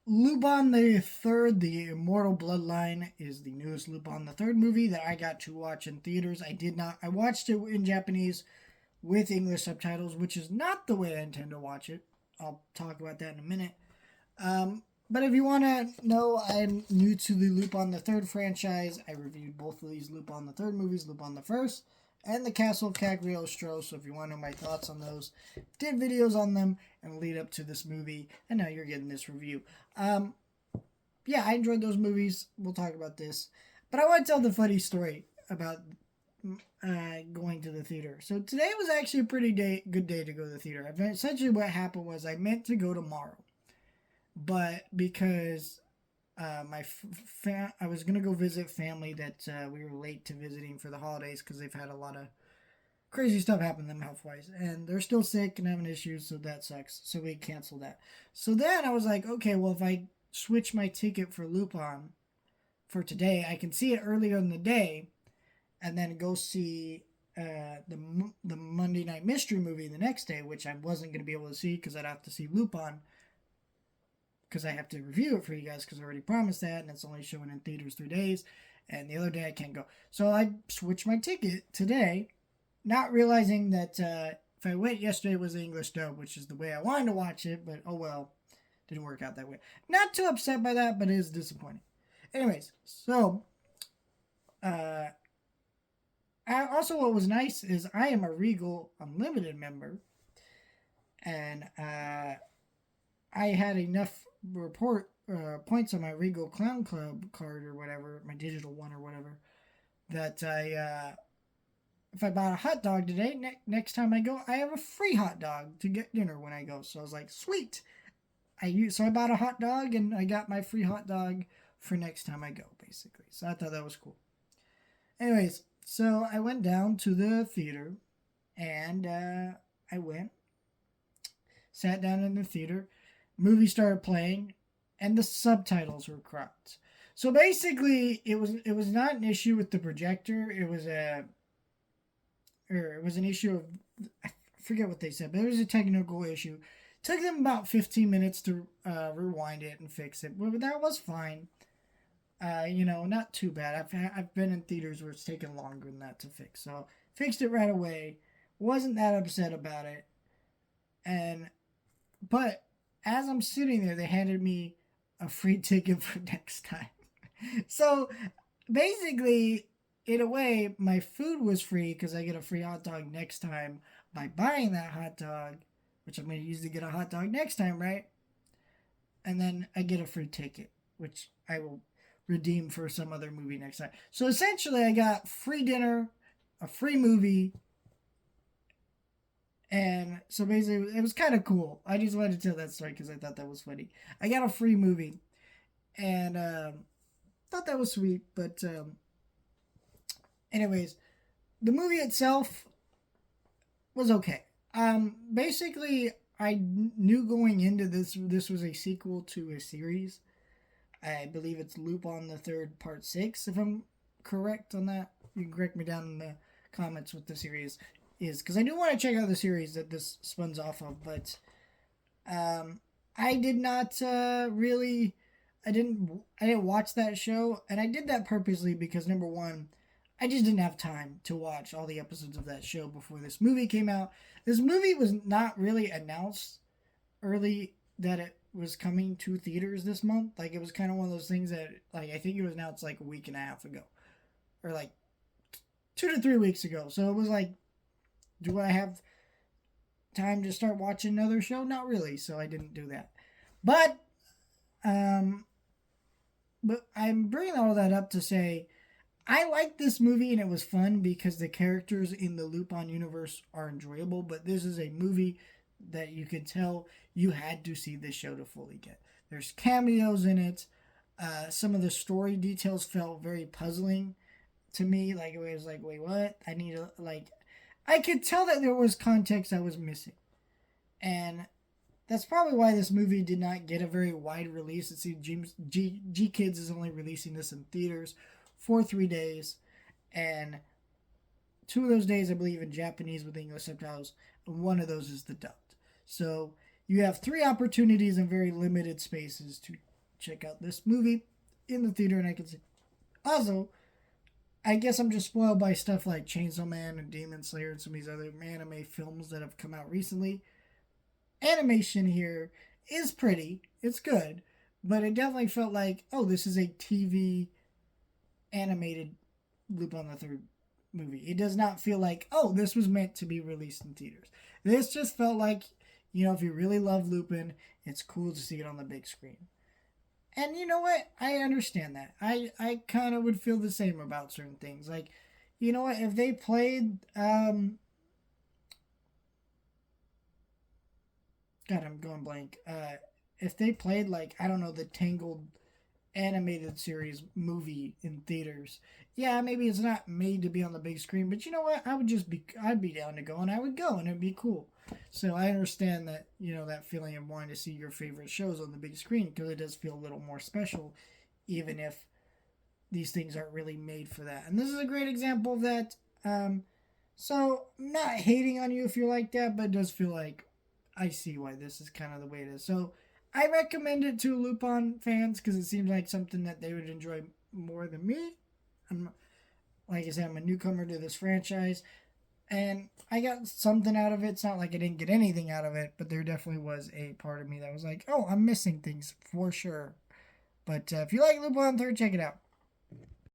Lupin the Third, the Immortal Bloodline, is the newest Lupin the Third movie that I got to watch in theaters. I did not. I watched it in Japanese with English subtitles, which is not the way I intend to watch it. I'll talk about that in a minute. But if you want to know, I'm new to the Lupin the Third franchise. I reviewed both of these Lupin the Third movies, Lupin the First, and the Castle of Cagliostro. So if you want to know my thoughts on those, did videos on them and lead up to this movie, and now you're getting this review. Yeah, I enjoyed those movies. We'll talk about this, but I want to tell the funny story about going to the theater. So today was actually a good day to go to the theater. Essentially, what happened was I meant to go tomorrow, but because I was gonna go visit family that we were late to visiting for the holidays because they've had a lot of crazy stuff happen to them health wise, and they're still sick and having issues, so that sucks. So we canceled that. So then I was like, okay, well if I switch my ticket for Lupin for today, I can see it earlier in the day, and then go see the Monday Night Mystery movie the next day, which I wasn't going to be able to see because I'd have to see Lupin because I have to review it for you guys because I already promised that, and it's only showing in theaters 3 days, and the other day I can't go. So I switched my ticket today, not realizing that if I went yesterday it was the English dub, which is the way I wanted to watch it, but oh well, didn't work out that way. Not too upset by that, but it is disappointing. Anyways, so uh, also what was nice is I am a Regal Unlimited member, and I had enough report points on my Regal Clown Club card or whatever, my digital one or whatever, that if I bought a hot dog today, next time I go, I have a free hot dog to get dinner when I go. So I was like, sweet. So I bought a hot dog and I got my free hot dog for next time I go, basically. So I thought that was cool. Anyways, so I went down to the theater and I went, sat down in the theater, movie started playing, and the subtitles were cropped. So basically, it was not an issue with the projector. It was an issue of, I forget what they said, but it was a technical issue. It took them about 15 minutes to rewind it and fix it, but that was fine. Not too bad. I've been in theaters where it's taken longer than that to fix, so fixed it right away. Wasn't that upset about it, and but as I'm sitting there, they handed me a free ticket for next time. So basically, in a way, my food was free because I get a free hot dog next time by buying that hot dog, which I'm going to use to get a hot dog next time, right? And then I get a free ticket, which I will redeem for some other movie next time. So essentially, I got free dinner, a free movie, and so basically, it was kind of cool. I just wanted to tell that story because I thought that was funny. I got a free movie, and thought that was sweet. But anyways, the movie itself was okay. Basically, I knew going into this was a sequel to a series. I believe it's Lupin the Third Part 6, if I'm correct on that. You can correct me down in the comments what the series is, because I do want to check out the series that this spuns off of, but I did not really, I didn't watch that show, and I did that purposely because number one, I just didn't have time to watch all the episodes of that show before this movie came out. This movie was not really announced early that it was coming to theaters this month. Like, it was kind of one of those things that, like, I think it was announced like a week and a half ago, or like 2 to 3 weeks ago. So it was like, do I have time to start watching another show? Not really. So I didn't do that. But um, but I'm bringing all that up to say I liked this movie and it was fun because the characters in the Lupin universe are enjoyable. But this is a movie that you could tell you had to see this show to fully get. There's cameos in it. Some of the story details felt very puzzling to me. Like, it was like, wait, what? I need to, like, I could tell that there was context I was missing. And that's probably why this movie did not get a very wide release. It seems G Kids is only releasing this in theaters for 3 days. And 2 of those days, I believe, in Japanese with English subtitles. And one of those is the dubbed. So you have 3 opportunities in very limited spaces to check out this movie in the theater, and I can see. Also, I guess I'm just spoiled by stuff like Chainsaw Man and Demon Slayer and some of these other anime films that have come out recently. Animation here is pretty, it's good, but it definitely felt like, oh, this is a TV animated Lupin the Third movie. It does not feel like, oh, this was meant to be released in theaters. This just felt like, if you really love Lupin, it's cool to see it on the big screen. And you know what? I understand that. I kind of would feel the same about certain things. Like, you know what? If they played, God, I'm going blank. If they played, like, I don't know, the Tangled animated series movie in theaters, yeah, maybe it's not made to be on the big screen, but you know what? I'd be down to go, and I would go, and it'd be cool. So I understand that, that feeling of wanting to see your favorite shows on the big screen, because it does feel a little more special, even if these things aren't really made for that. And this is a great example of that. So I'm not hating on you if you're like that, but it does feel like I see why this is kind of the way it is. So I recommend it to Lupin fans because it seems like something that they would enjoy more than me. Like I said, I'm a newcomer to this franchise, and I got something out of it. It's not like I didn't get anything out of it, but there definitely was a part of me that was like, oh, I'm missing things for sure. But if you like Lupin Third, check it out.